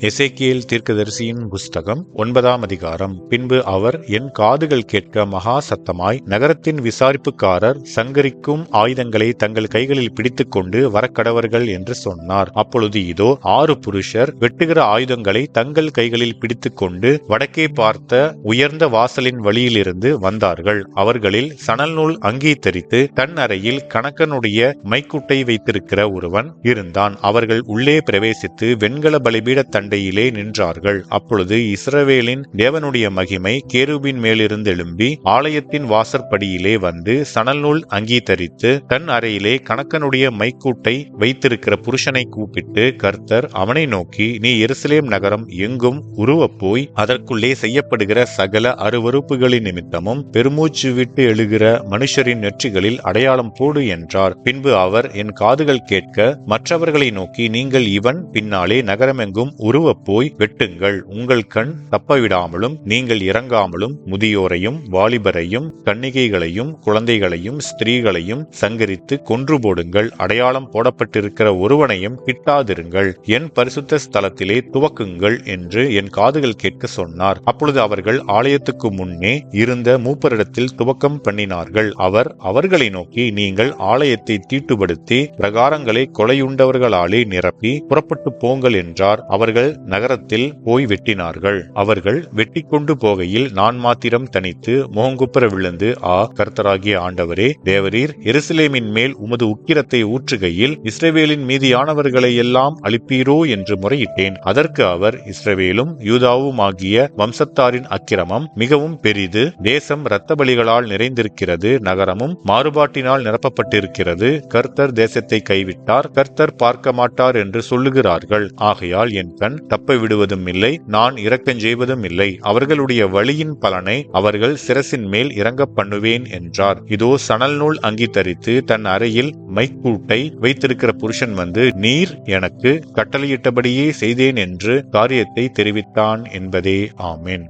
எசேக்கியேல் தீர்க்கதரிசியின் புஸ்தகம் 9ஆம் அதிகாரம். பின்பு அவர் என் காதுகள் கேட்க மகா சத்தமாய், நகரத்தின் விசாரிப்புக்காரர் சங்கரிக்கும் ஆயுதங்களை தங்கள் கைகளில் பிடித்துக் கொண்டு வரக்கடவர்கள் என்று சொன்னார். அப்பொழுது இதோ 6 புருஷர் வெட்டுகிற ஆயுதங்களை தங்கள் கைகளில் பிடித்துக் கொண்டு வடக்கே பார்த்த உயர்ந்த வாசலின் வழியிலிருந்து வந்தார்கள். அவர்களில் சணல் நூல் அங்கி தரித்து தன் அறையில் கணக்கனுடைய மைக்குட்டை வைத்திருக்கிற ஒருவன் இருந்தான். அவர்கள் உள்ளே பிரவேசித்து வெண்கல பலிபீட தண்டையிலே நின்றார்கள். அப்பொழுது இஸ்ரவேலின் தேவனுடைய மகிமை கேருபின் மேலிருந்து எழும்பி ஆலயத்தின் வாசற்படியிலே வந்து சணல் நூல் அங்கீகரித்து தன் அறையிலே கணக்கனுடைய மைக்கூட்டை வைத்திருக்கிற புருஷனை கூப்பிட்டு, கர்த்தர் அவனை நோக்கி, நீ எருசலேம் நகரம் எங்கும் உருவப் போய் அதற்குள்ளே செய்யப்படுகிற சகல அருவருப்புகளின் நிமித்தமும் பெருமூச்சு விட்டு எழுகிற மனுஷரின் நெற்றிகளில் அடையாளம் போடு என்றார். பின்பு அவர் என் காதுகள் கேட்க மற்றவர்களை நோக்கி, நீங்கள் இவன் பின்னாலே நகரமெங்கும் உருவப் போய் வெட்டுங்கள். உங்கள் கண் தப்பவிடாமலும் நீங்கள் இறங்காமலும் முதியோரையும் வாலிபரையும் கன்னிகைகளையும் குழந்தைகளையும் ஸ்திரீகளையும் சங்கரித்து கொன்று போடுங்கள். அடையாளம் போடப்பட்டிருக்கிற ஒருவனையும் கிட்டாதிருங்கள். என் பரிசுத்த ஸ்தலத்திலே துவக்குங்கள் என்று என் காதுகள் கேட்க சொன்னார். அப்பொழுது அவர்கள் ஆலயத்துக்கு முன்னே இருந்த மூப்பரிடத்தில் துவக்கம் பண்ணினார்கள். அவர் அவர்களை நோக்கி, நீங்கள் ஆலயத்தை தீட்டுப்படுத்தி பிரகாரங்களை கொலையுண்டவர்களாலே நிரப்பி புறப்பட்டு போங்கள் என்றார். அவர்கள் நகரத்தில் போய் வெட்டினார்கள். அவர்கள் வெட்டி கொண்டு போகையில் நான் மாத்திரம் தனித்து முகங்குப்புற விழுந்து, கர்த்தராகிய ஆண்டவரே, தேவரீர் எருசலேமின் மேல் உமது உக்கிரத்தை ஊற்றுகையில் இஸ்ரவேலின் மீதியானவர்களை எல்லாம் அழிப்பீரோ என்று முறையிட்டேன். அதற்கு அவர், இஸ்ரவேலும் யூதாவும் ஆகிய வம்சத்தாரின் அக்கிரமம் மிகவும் பெரிது. தேசம் இரத்த பலிகளால் நிறைந்திருக்கிறது. நகரமும் மாறுபாட்டினால் நிரப்பப்பட்டிருக்கிறது. கர்த்தர் தேசத்தை கைவிட்டார், கர்த்தர் பார்க்க மாட்டார் என்று சொல்லுகிறார்கள். ஆகையால் என் கண் தப்ப விடுவதும் இல்லை, நான் இரக்கஞ் செய்வதும் இல்லை. அவர்களுடைய வழியின் பலனை அவர்கள் சிரசின் மேல் இறங்க பண்ணுவேன் என்றார். இதோ சணல் நூல் அங்கி தரித்து தன் அறையில் மைக்கூட்டை வைத்திருக்கிற புருஷன் வந்து, நீர் எனக்கு கட்டளையிட்டபடியே செய்தேன் என்று காரியத்தை தெரிவித்தான் என்பதே. ஆமென்.